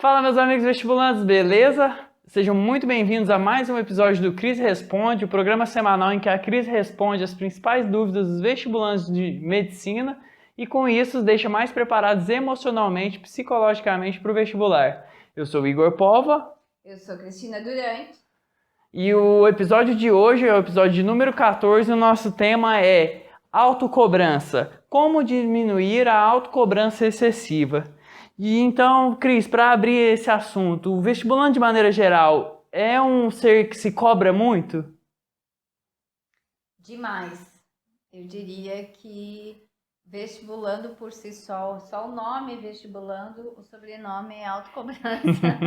Fala, meus amigos vestibulantes, beleza? Sejam muito bem-vindos a mais um episódio do Cris Responde, o programa semanal em que a Cris responde as principais dúvidas dos vestibulantes de medicina e, com isso, os deixa mais preparados emocionalmente e psicologicamente para o vestibular. Eu sou o Igor Pova. Eu sou Cristina Durante. E o episódio de hoje é o episódio número 14 e o nosso tema é autocobrança. Como diminuir a autocobrança excessiva? E então, Cris, para abrir esse assunto, o vestibulando de maneira geral é um ser que se cobra muito? Demais. Eu diria que vestibulando por si só o nome vestibulando, o sobrenome é autocobrança.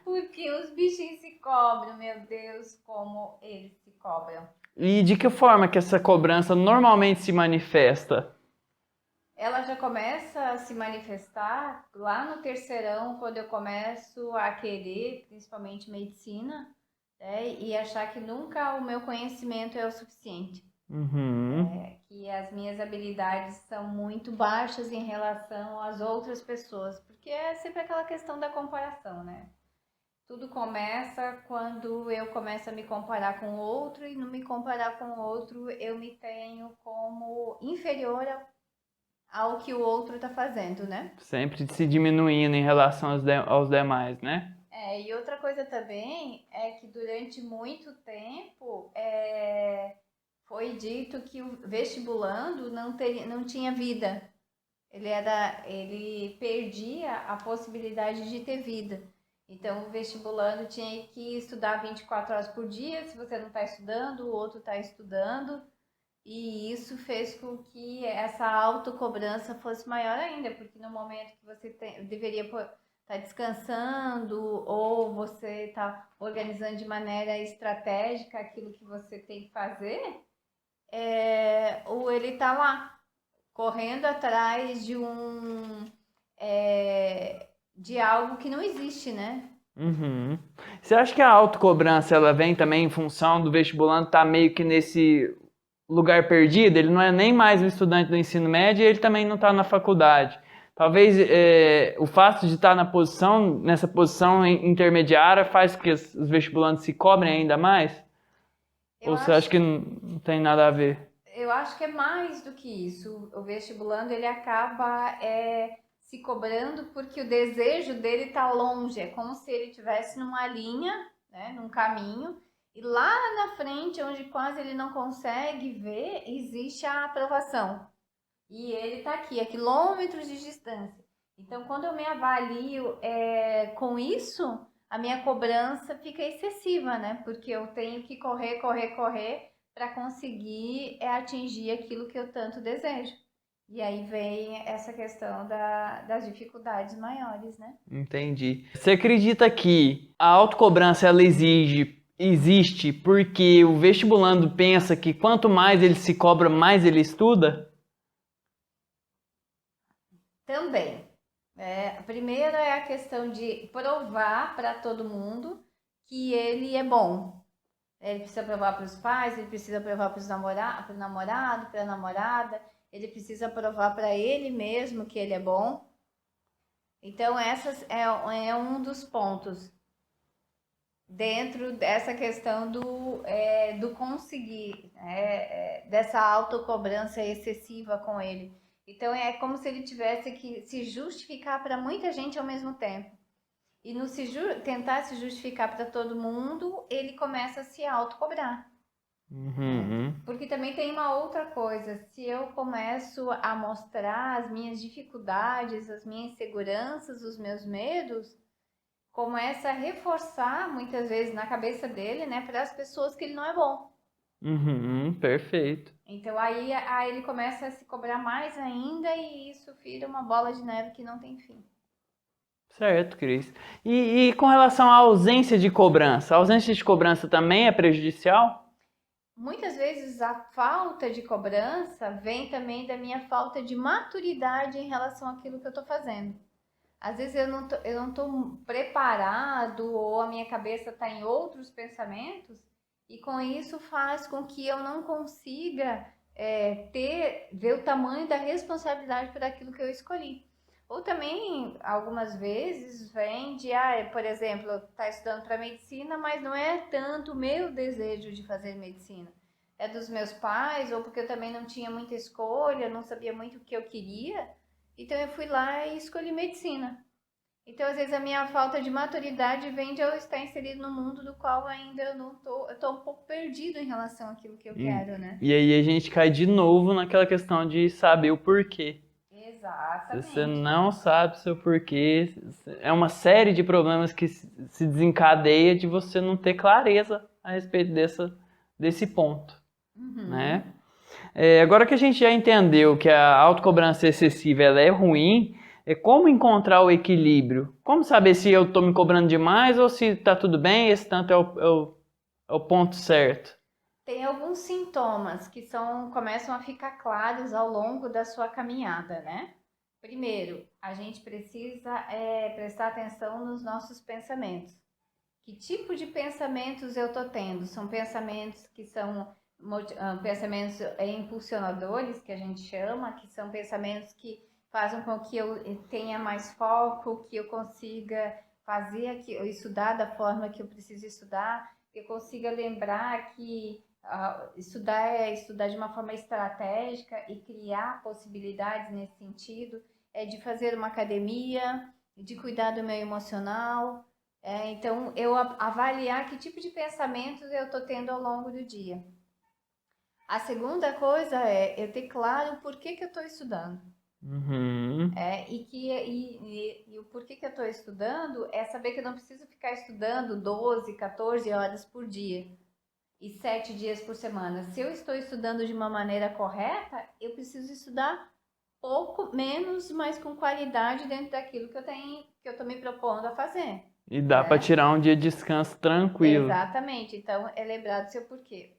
Porque os bichinhos se cobram, meu Deus, como eles se cobram. E de que forma que essa cobrança normalmente se manifesta? Ela já começa a se manifestar lá no terceirão, quando eu começo a querer, principalmente medicina, né, e achar que nunca o meu conhecimento é o suficiente. Que as minhas habilidades são muito baixas em relação às outras pessoas, porque é sempre aquela questão da comparação, né? Tudo começa quando eu começo a me comparar com o outro, e no me comparar com o outro eu me tenho como inferior ao que o outro está fazendo, né? Sempre se diminuindo em relação aos demais, né? E outra coisa também é que durante muito tempo foi dito que o vestibulando não tinha vida. Ele perdia a possibilidade de ter vida. Então, o vestibulando tinha que estudar 24 horas por dia. Se você não está estudando, o outro está estudando. E isso fez com que essa autocobrança fosse maior ainda, porque no momento que você deveria estar descansando ou você está organizando de maneira estratégica aquilo que você tem que fazer, ou ele está lá correndo atrás de algo que não existe, né? Você acha que a autocobrança ela vem também em função do vestibulando estar meio que nesse lugar perdido? Ele não é nem mais um estudante do ensino médio e ele também não está na faculdade. Talvez o fato de estar nessa posição intermediária faz com que os vestibulantes se cobrem ainda mais? Ou você acha que não tem nada a ver? Eu acho que é mais do que isso. O vestibulando ele acaba se cobrando porque o desejo dele está longe. É como se ele estivesse numa linha, né, num caminho, e lá na frente, onde quase ele não consegue ver, existe a aprovação. E ele está aqui, a quilômetros de distância. Então, quando eu me avalio com isso, a minha cobrança fica excessiva, né? Porque eu tenho que correr para conseguir atingir aquilo que eu tanto desejo. E aí vem essa questão das dificuldades maiores, né? Entendi. Você acredita que a autocobrança ela existe porque o vestibulando pensa que quanto mais ele se cobra, mais ele estuda? Também. A primeira é a questão de provar para todo mundo que ele é bom. Ele precisa provar para os pais, ele precisa provar para o namorado, para a namorada, ele precisa provar para ele mesmo que ele é bom. Então, essas é um dos pontos dentro dessa questão do conseguir, dessa autocobrança excessiva com ele. Então, é como se ele tivesse que se justificar para muita gente ao mesmo tempo. E no tentar se justificar para todo mundo, ele começa a se autocobrar. Porque também tem uma outra coisa, se eu começo a mostrar as minhas dificuldades, as minhas inseguranças, os meus medos, começa a reforçar muitas vezes na cabeça dele, né, para as pessoas que ele não é bom. Perfeito. Então aí ele começa a se cobrar mais ainda e isso vira uma bola de neve que não tem fim. Certo, Cris. E com relação à ausência de cobrança, a ausência de cobrança também é prejudicial? Muitas vezes a falta de cobrança vem também da minha falta de maturidade em relação àquilo que eu estou fazendo. Às vezes eu não tô preparado ou a minha cabeça está em outros pensamentos e com isso faz com que eu não consiga ver o tamanho da responsabilidade por aquilo que eu escolhi. Ou também, algumas vezes, vem de, por exemplo, tá estudando para medicina, mas não é tanto o meu desejo de fazer medicina. É dos meus pais, ou porque eu também não tinha muita escolha, não sabia muito o que eu queria. Então eu fui lá e escolhi medicina. Então, às vezes, a minha falta de maturidade vem de eu estar inserido no mundo do qual ainda eu não tô, eu tô um pouco perdido em relação àquilo que eu E, quero, né? e aí a gente cai de novo naquela questão de saber o porquê. Se você Exatamente. não sabe seu porquê, é uma série de problemas que se desencadeia de você não ter clareza a respeito desse ponto, Uhum. né? Agora que a gente já entendeu que a autocobrança excessiva ela é ruim, é como encontrar o equilíbrio? Como saber se eu estou me cobrando demais ou se está tudo bem, esse tanto é o ponto certo? Tem alguns sintomas que começam a ficar claros ao longo da sua caminhada, né? Primeiro, a gente precisa prestar atenção nos nossos pensamentos. Que tipo de pensamentos eu estou tendo? São pensamentos que são pensamentos impulsionadores, que a gente chama, que são pensamentos que fazem com que eu tenha mais foco, que eu consiga fazer, que eu estudar da forma que eu preciso estudar, que eu consiga lembrar que estudar é estudar de uma forma estratégica e criar possibilidades nesse sentido, é de fazer uma academia, de cuidar do meu emocional. Então, eu avaliar que tipo de pensamentos eu estou tendo ao longo do dia. A segunda coisa é eu ter claro por que eu estou estudando. Uhum. E o porquê que eu estou estudando é saber que eu não preciso ficar estudando 12, 14 horas por dia e 7 dias por semana. Se eu estou estudando de uma maneira correta, eu preciso estudar pouco, menos, mas com qualidade dentro daquilo que eu estou me propondo a fazer, E dá para né? tirar um dia de descanso tranquilo. Exatamente. Então, é lembrar do seu porquê.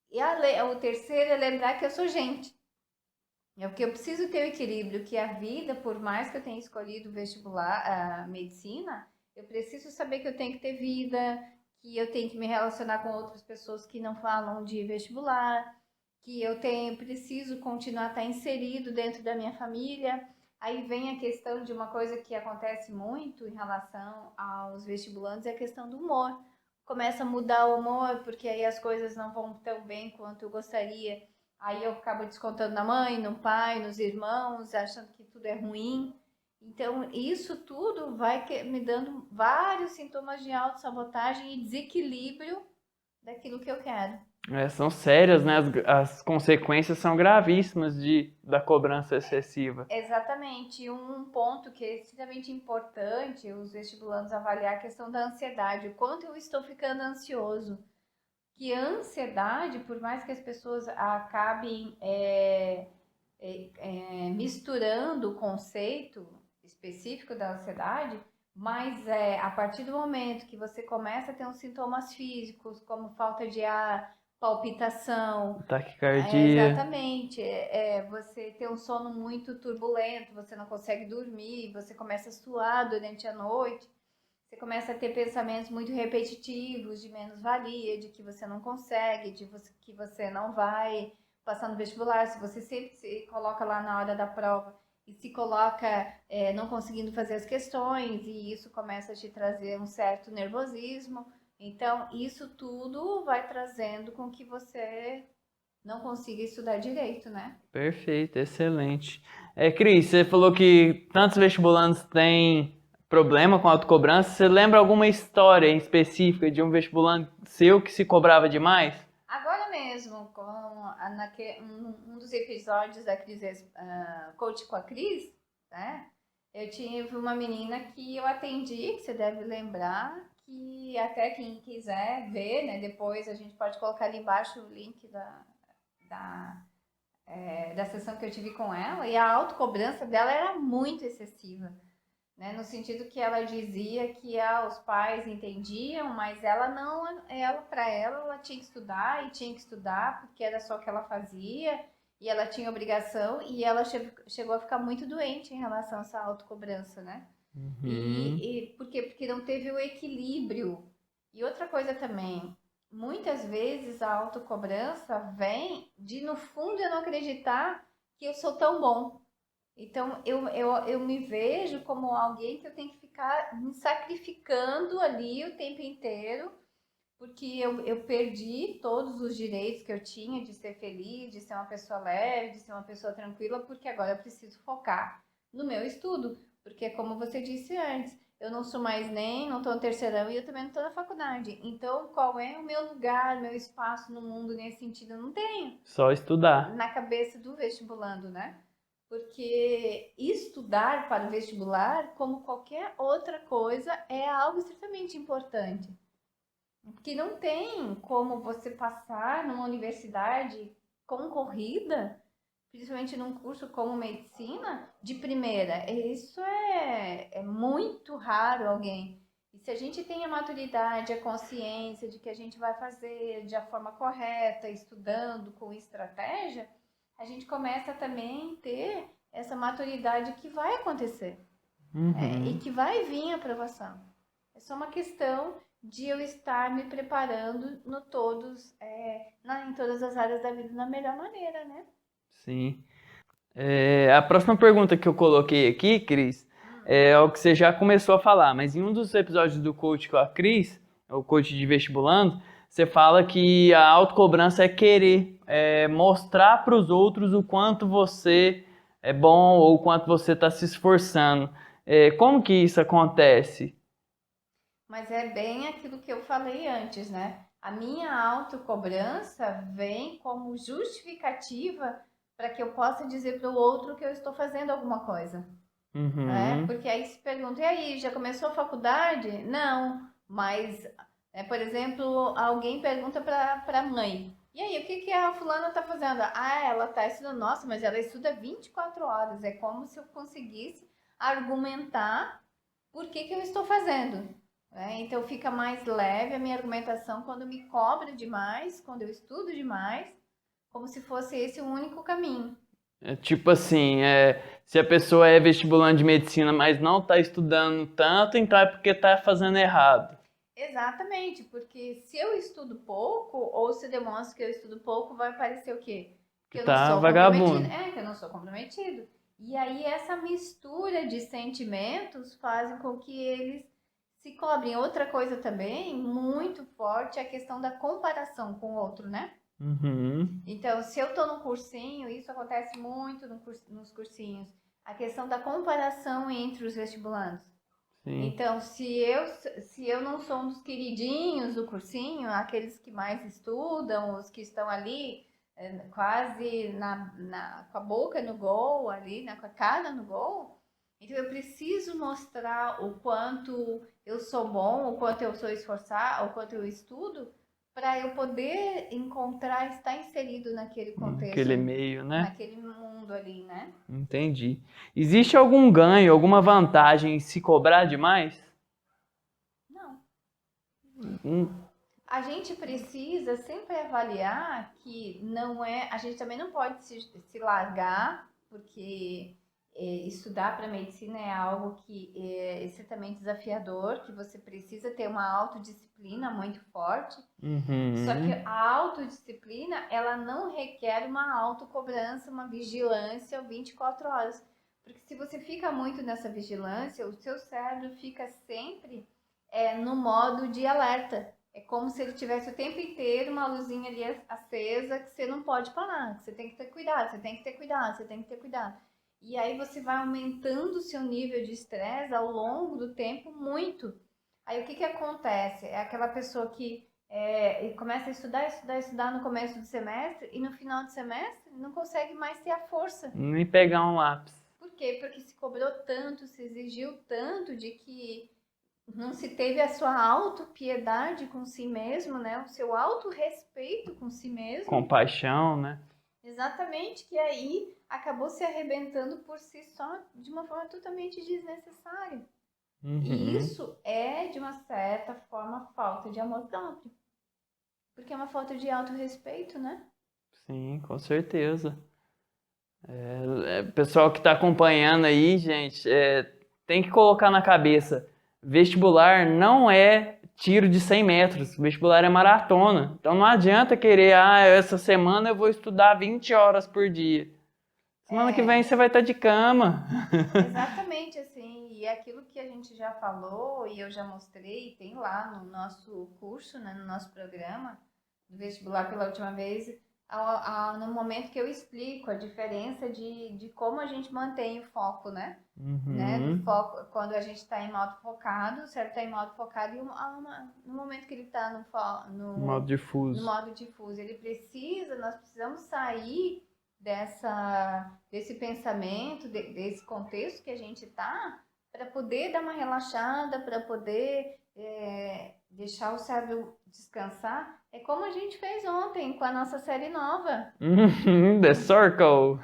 E o terceiro é lembrar que eu sou gente. É o que eu preciso ter o equilíbrio, que a vida, por mais que eu tenha escolhido o vestibular, a medicina, eu preciso saber que eu tenho que ter vida, que eu tenho que me relacionar com outras pessoas que não falam de vestibular, que preciso continuar a estar inserido dentro da minha família. Aí vem a questão de uma coisa que acontece muito em relação aos vestibulantes, é a questão do humor. Começa a mudar o humor, porque aí as coisas não vão tão bem quanto eu gostaria. Aí eu acabo descontando na mãe, no pai, nos irmãos, achando que tudo é ruim. Então, isso tudo vai me dando vários sintomas de autossabotagem e desequilíbrio daquilo que eu quero. São sérias, né? As consequências são gravíssimas da cobrança excessiva. Exatamente. Um ponto que é extremamente importante, os vestibulandos avaliar a questão da ansiedade. O quanto eu estou ficando ansioso. Que a ansiedade, por mais que as pessoas acabem misturando o conceito específico da ansiedade, mas a partir do momento que você começa a ter uns sintomas físicos, como falta de ar, palpitação, Taquicardia. exatamente, você ter um sono muito turbulento, você não consegue dormir, você começa a suar durante a noite, você começa a ter pensamentos muito repetitivos de menos-valia, de que você não consegue, que você não vai passar no vestibular, se você sempre se coloca lá na hora da prova e se coloca não conseguindo fazer as questões, e isso começa a te trazer um certo nervosismo. Então, isso tudo vai trazendo com que você não consiga estudar direito, né? Perfeito, excelente. Cris, você falou que tantos vestibulandos têm problema com autocobrança. Você lembra alguma história em específica de um vestibulando seu que se cobrava demais? Agora mesmo, um dos episódios da Cris, Coach com a Cris, né? Eu tive uma menina que eu atendi, que você deve lembrar, que até quem quiser ver, né? Depois a gente pode colocar ali embaixo o link da, da sessão que eu tive com ela, e a autocobrança dela era muito excessiva. Né, no sentido que ela dizia que os pais entendiam, mas ela não, para ela tinha que estudar e tinha que estudar porque era só o que ela fazia e ela tinha obrigação, e ela chegou a ficar muito doente em relação a essa autocobrança, né? Uhum. Por quê? Porque não teve o equilíbrio. E outra coisa também, muitas vezes a autocobrança vem de no fundo eu não acreditar que eu sou tão bom. Então, eu me vejo como alguém que eu tenho que ficar me sacrificando ali o tempo inteiro, porque eu perdi todos os direitos que eu tinha de ser feliz, de ser uma pessoa leve, de ser uma pessoa tranquila, porque agora eu preciso focar no meu estudo. Porque, como você disse antes, eu não sou mais nem, não estou no terceirão e eu também não estou na faculdade. Então, qual é o meu lugar, meu espaço no mundo nesse sentido? Eu não tenho Só estudar. na cabeça do vestibulando, né? Porque estudar para o vestibular, como qualquer outra coisa, é algo extremamente importante. Porque não tem como você passar numa universidade concorrida, principalmente num curso como medicina, de primeira. Isso é muito raro alguém. E se a gente tem a maturidade, a consciência de que a gente vai fazer de a forma correta, estudando com estratégia, a gente começa também a ter essa maturidade que vai acontecer. E que vai vir a aprovação. É só uma questão de eu estar me preparando no todos, em todas as áreas da vida da melhor maneira, né? Sim. A próxima pergunta que eu coloquei aqui, Cris, é o que você já começou a falar, mas em um dos episódios do coach com a Cris, o coach de vestibulando, você fala que a autocobrança é querer mostrar para os outros o quanto você é bom ou o quanto você está se esforçando. Como que isso acontece? Mas é bem aquilo que eu falei antes, né? A minha autocobrança vem como justificativa para que eu possa dizer para o outro que eu estou fazendo alguma coisa. Porque aí se pergunta, e aí, já começou a faculdade? Não, mas, por exemplo, alguém pergunta para a mãe, e aí, o que que a fulana está fazendo? Ah, ela está estudando, nossa, mas ela estuda 24 horas, é como se eu conseguisse argumentar por que que eu estou fazendo. Então fica mais leve a minha argumentação quando me cobra demais, quando eu estudo demais, como se fosse esse o único caminho. Tipo assim, se a pessoa é vestibulante de medicina, mas não está estudando tanto, então é porque está fazendo errado. Exatamente, porque se eu estudo pouco, ou se demonstro que eu estudo pouco, vai parecer o quê? Que eu não Tá sou vagabundo. comprometido. Que eu não sou comprometido. E aí essa mistura de sentimentos fazem com que eles se cobrem. Outra coisa também, muito forte, é a questão da comparação com o outro, né? Então, se eu tô no cursinho, isso acontece muito nos cursinhos, a questão da comparação entre os vestibulandos. Sim. Então, se eu não sou um dos queridinhos do cursinho, aqueles que mais estudam, os que estão ali quase com a boca no gol, ali, com a cara no gol, então eu preciso mostrar o quanto eu sou bom, o quanto eu sou esforçado, o quanto eu estudo, para eu poder encontrar, estar inserido naquele contexto, Naquele meio, né? naquele mundo ali, né? Entendi. Existe algum ganho, alguma vantagem em se cobrar demais? Não. Hum, A gente precisa sempre avaliar que não é. A gente também não pode se largar, porque estudar para medicina é algo que é extremamente desafiador, que você precisa ter uma autodisciplina muito forte. Só que a autodisciplina, ela não requer uma autocobrança, uma vigilância 24 horas. Porque se você fica muito nessa vigilância, o seu cérebro fica sempre no modo de alerta. É como se ele tivesse o tempo inteiro uma luzinha ali acesa que você não pode parar, que você tem que ter cuidado, você tem que ter cuidado, você tem que ter cuidado. E aí você vai aumentando o seu nível de estresse ao longo do tempo muito. Aí o que que acontece? É aquela pessoa que começa a estudar no começo do semestre e no final do semestre não consegue mais ter a força. Nem pegar um lápis. Por quê? Porque se cobrou tanto, se exigiu tanto de que não se teve a sua autopiedade com si mesmo, né? O seu autorrespeito com si mesmo. Compaixão, né? Exatamente, que aí acabou se arrebentando por si só de uma forma totalmente desnecessária. E isso é, de uma certa forma, falta de amor próprio. Porque é uma falta de autorrespeito, né? Sim, com certeza. Pessoal que está acompanhando aí, gente, tem que colocar na cabeça, vestibular não é tiro de 100 metros, vestibular é maratona. Então não adianta querer, essa semana eu vou estudar 20 horas por dia. Semana que vem você vai estar de cama. Exatamente, assim, e é aquilo que a gente já falou e eu já mostrei, tem lá no nosso curso, né, no nosso programa do vestibular pela última vez, no momento que eu explico a diferença de como a gente mantém o foco, né? Do foco, quando a gente está em modo focado, o cérebro está em modo focado e no momento que ele está no Modo difuso. no modo difuso, nós precisamos sair desse pensamento, desse contexto que a gente está, para poder dar uma relaxada, para poder deixar o cérebro descansar. É como a gente fez ontem com a nossa série nova. The Circle.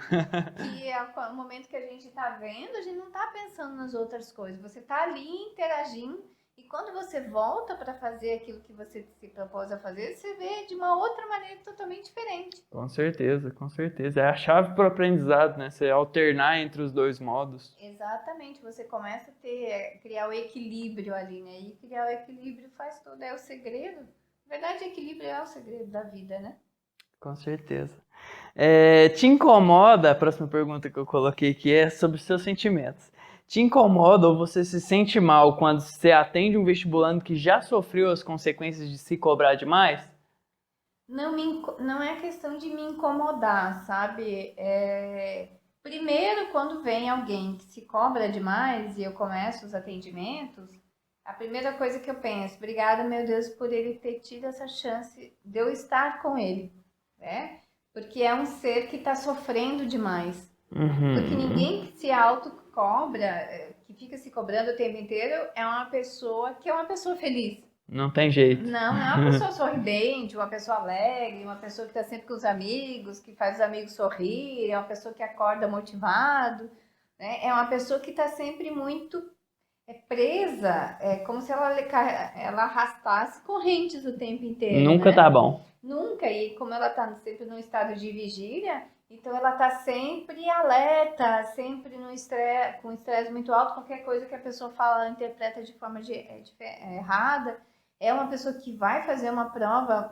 Que é o momento que a gente está vendo, a gente não está pensando nas outras coisas. Você está ali interagindo e quando você volta para fazer aquilo que você se propôs a fazer, você vê de uma outra maneira totalmente diferente. Com certeza, com certeza. É a chave para o aprendizado, né? Você alternar entre os dois modos. Exatamente. Você começa a criar o equilíbrio ali, né? E criar o equilíbrio faz tudo. É o segredo. Na verdade, equilíbrio é o segredo da vida, né? Com certeza. Te incomoda, a próxima pergunta que eu coloquei aqui é sobre os seus sentimentos. Te incomoda ou você se sente mal quando você atende um vestibulando que já sofreu as consequências de se cobrar demais? Não é questão de me incomodar, sabe? Primeiro, quando vem alguém que se cobra demais e eu começo os atendimentos, a primeira coisa que eu penso, obrigada, meu Deus, por ele ter tido essa chance de eu estar com ele, né? Porque é um ser que está sofrendo demais. Porque ninguém que se autocobra, que fica se cobrando o tempo inteiro, é uma pessoa que é uma pessoa feliz. Não tem jeito. Não é uma pessoa sorridente, uma pessoa alegre, uma pessoa que está sempre com os amigos, que faz os amigos sorrir, é uma pessoa que acorda motivado, né? É uma pessoa que está sempre muito presa, como se ela arrastasse correntes o tempo inteiro. Nunca né? tá bom. Nunca, e como ela está sempre num estado de vigília, então ela está sempre alerta, sempre com estresse muito alto, qualquer coisa que a pessoa fala, ela interpreta de forma errada. É uma pessoa que vai fazer uma prova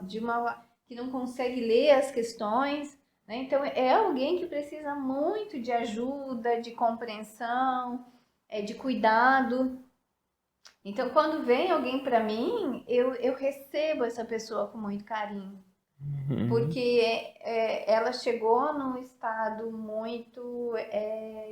que não consegue ler as questões, né? Então é alguém que precisa muito de ajuda, de compreensão, de cuidado. Então, quando vem alguém para mim, eu recebo essa pessoa com muito carinho. Porque ela chegou num estado muito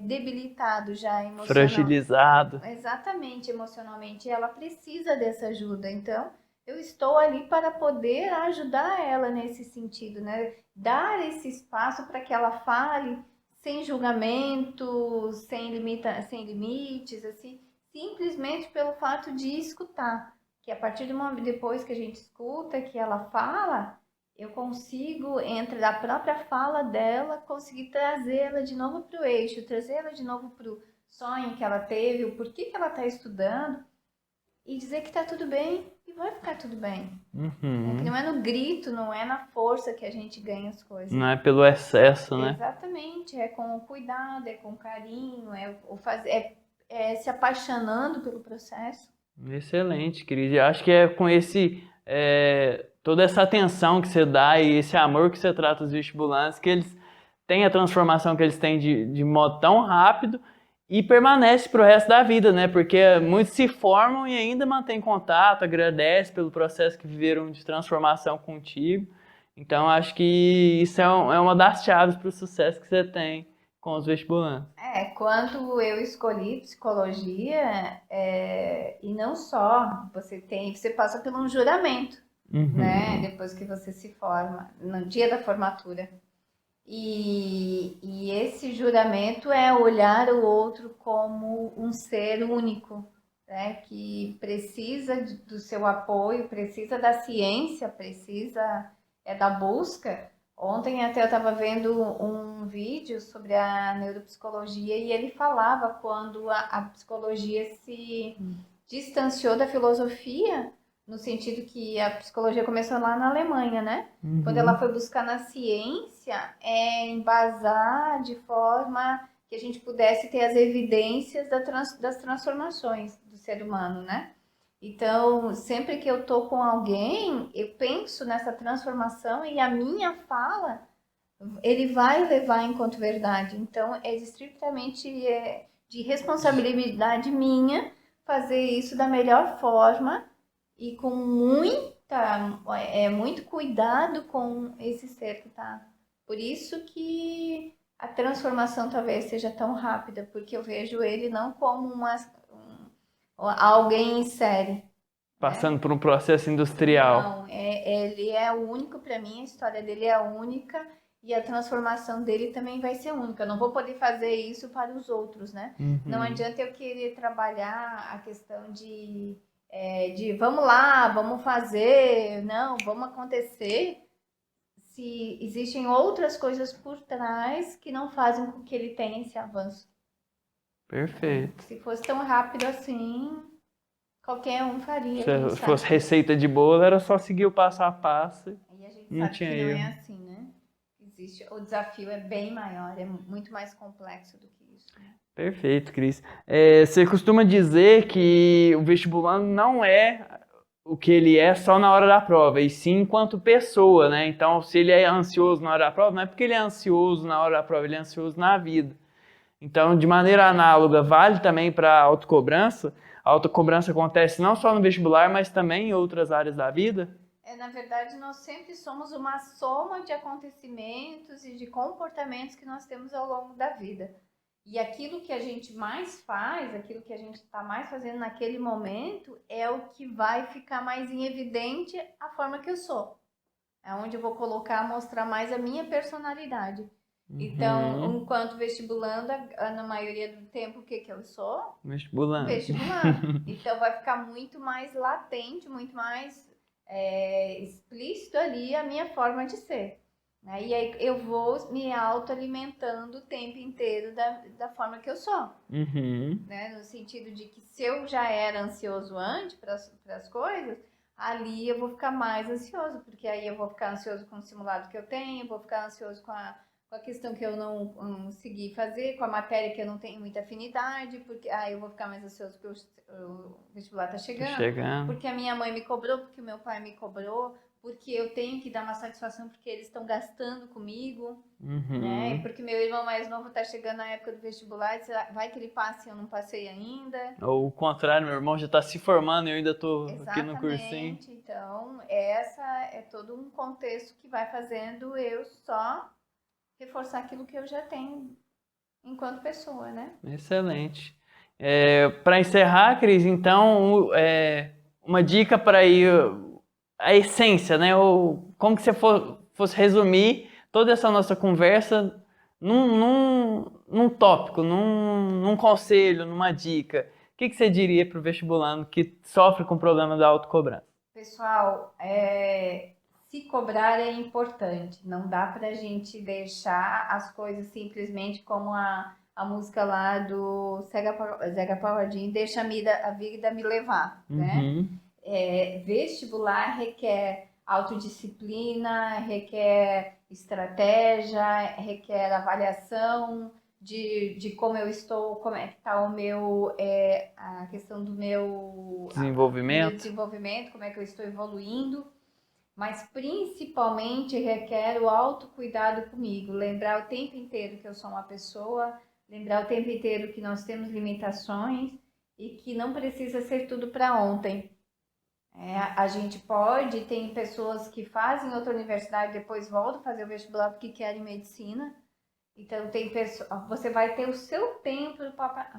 debilitado já emocional. Fragilizado. Exatamente, emocionalmente. Ela precisa dessa ajuda. Então, eu estou ali para poder ajudar ela nesse sentido, né? Dar esse espaço para que ela fale sem julgamento, sem limites, assim, simplesmente pelo fato de escutar. Que a partir depois que a gente escuta, que ela fala, eu consigo, entre a própria fala dela, conseguir trazê-la de novo para o eixo, trazê-la de novo para o sonho que ela teve, o porquê que ela está estudando, e dizer que está tudo bem e vai ficar tudo bem. Que não é no grito, não é na força que a gente ganha as coisas. Não é pelo excesso, né? Exatamente, é com o cuidado, é com o carinho, é se apaixonando pelo processo. Excelente, querida. Eu acho que é com toda essa atenção que você dá e esse amor que você trata os vestibulantes, que eles têm a transformação que eles têm de modo tão rápido e permanece pro resto da vida, né? Porque muitos se formam e ainda mantêm contato, agradecem pelo processo que viveram de transformação contigo. Então, acho que isso é uma das chaves para o sucesso que você tem com os vestibulantes. Quando eu escolhi psicologia, e não só, você passa por um juramento, né? Depois que você se forma, no dia da formatura. E esse juramento é olhar o outro como um ser único, né? Que precisa do seu apoio, precisa da ciência, precisa da busca. Ontem até eu estava vendo um vídeo sobre a neuropsicologia e ele falava quando a psicologia se distanciou da filosofia, no sentido que a psicologia começou lá na Alemanha, né? Quando ela foi buscar na ciência, embasar de forma que a gente pudesse ter as evidências das transformações do ser humano, né? Então, sempre que eu estou com alguém, eu penso nessa transformação e a minha fala ele vai levar enquanto verdade. Então, é estritamente de responsabilidade minha fazer isso da melhor forma e com muito cuidado com esse ser que tá. Por isso que a transformação talvez seja tão rápida, porque eu vejo ele não como alguém em série, né? Passando por um processo industrial. Não, ele é o único para mim, a história dele é única e a transformação dele também vai ser única. Eu não vou poder fazer isso para os outros, né? Não Uhum. adianta eu querer trabalhar a questão de vamos lá, vamos fazer, não, vamos acontecer, se existem outras coisas por trás que não fazem com que ele tenha esse avanço. Perfeito. Se fosse tão rápido assim, qualquer um faria, a gente Se sabe fosse receita de bolo, era só seguir o passo a passo. e a gente Não sabe tinha que não é erro. assim, né? O desafio é bem maior, é muito mais complexo do que isso. Né? Perfeito, Cris. Você costuma dizer que o vestibulando não é o que ele é só na hora da prova, e sim enquanto pessoa, né? Então, se ele é ansioso na hora da prova, não é porque ele é ansioso na hora da prova, ele é ansioso na vida. Então, de maneira análoga, vale também para a autocobrança. A autocobrança acontece não só no vestibular, mas também em outras áreas da vida. Na verdade, nós sempre somos uma soma de acontecimentos e de comportamentos que nós temos ao longo da vida. E aquilo que a gente mais faz, aquilo que a gente está mais fazendo naquele momento, é o que vai ficar mais em evidente a forma que eu sou. É onde eu vou colocar, mostrar mais a minha personalidade. Então, enquanto vestibulanda, na maioria do tempo, o que eu sou? Vestibulando. Vestibulando. Então, vai ficar muito mais latente, muito mais explícito ali a minha forma de ser. Né? E aí eu vou me autoalimentando o tempo inteiro da forma que eu sou. Né? No sentido de que se eu já era ansioso antes para as coisas, ali eu vou ficar mais ansioso, porque aí eu vou ficar ansioso com o simulado que eu tenho, vou ficar ansioso com a questão que eu não consegui fazer, com a matéria que eu não tenho muita afinidade, porque aí eu vou ficar mais ansioso porque o vestibular tá chegando, porque a minha mãe me cobrou, porque o meu pai me cobrou, porque eu tenho que dar uma satisfação porque eles estão gastando comigo, né? Porque meu irmão mais novo tá chegando na época do vestibular, vai que ele passe e eu não passei ainda. Ou o contrário, meu irmão já está se formando e eu ainda estou aqui no cursinho. Exatamente. Então, essa é todo um contexto que vai fazendo eu só reforçar aquilo que eu já tenho enquanto pessoa, né? Excelente. Para encerrar, Cris, então, uma dica para ir a essência, né? Ou como que você fosse resumir toda essa nossa conversa num tópico, num conselho, numa dica. O que você diria para o vestibulando que sofre com o problema da autocobrança? Pessoal, se cobrar é importante. Não dá para a gente deixar as coisas simplesmente como a música lá do Zeca Pagodinho, deixa a vida me levar, né? Vestibular requer autodisciplina, requer estratégia, requer avaliação de como eu estou, como é que está o meu, a questão do meu desenvolvimento, como é que eu estou evoluindo, mas principalmente requer o autocuidado comigo, lembrar o tempo inteiro que eu sou uma pessoa, lembrar o tempo inteiro que nós temos limitações e que não precisa ser tudo para ontem. A gente tem pessoas que fazem outra universidade e depois voltam a fazer o vestibular porque querem medicina. Então, você vai ter o seu tempo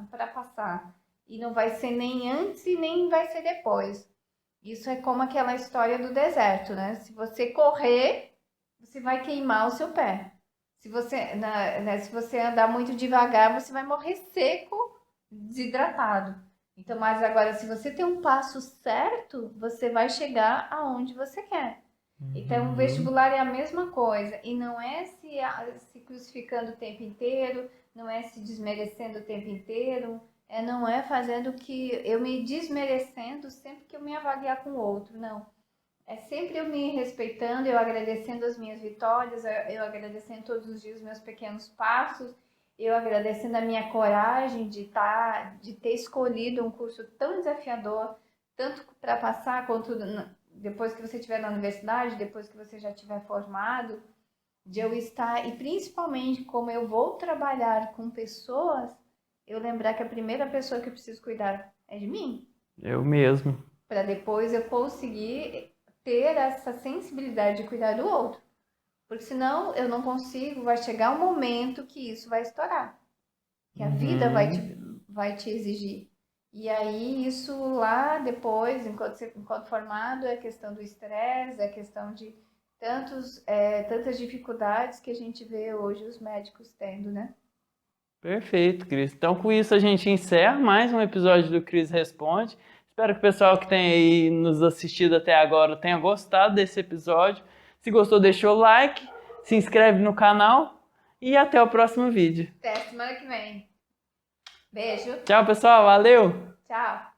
para passar. E não vai ser nem antes e nem vai ser depois. Isso é como aquela história do deserto, né? Se você correr, você vai queimar o seu pé. Se você andar muito devagar, você vai morrer seco, desidratado. Então, mas agora, se você tem um passo certo, você vai chegar aonde você quer. Então, o vestibular é a mesma coisa. E não é se crucificando o tempo inteiro, não é se desmerecendo o tempo inteiro, não é fazendo que eu me desmerecendo sempre que eu me avaliar com o outro, não. É sempre eu me respeitando, eu agradecendo as minhas vitórias, eu agradecendo todos os dias os meus pequenos passos, eu agradecendo a minha coragem de ter escolhido um curso tão desafiador, tanto para passar quanto depois que você estiver na universidade, depois que você já estiver formado. de eu estar, e principalmente como eu vou trabalhar com pessoas, eu lembrar que a primeira pessoa que eu preciso cuidar é de mim, Eu mesmo. para depois eu conseguir ter essa sensibilidade de cuidar do outro. Porque senão eu não consigo, vai chegar um momento que isso vai estourar, que a vida vai te exigir. E aí isso lá depois, enquanto formado, é questão do estresse, é questão de tantas dificuldades que a gente vê hoje os médicos tendo, né? Perfeito, Cris. Então, com isso, a gente encerra mais um episódio do Cris Responde. Espero que o pessoal que tem aí nos assistido até agora tenha gostado desse episódio. Se gostou, deixa o like, se inscreve no canal e até o próximo vídeo. Até semana que vem. Beijo. Tchau, pessoal. Valeu! Tchau.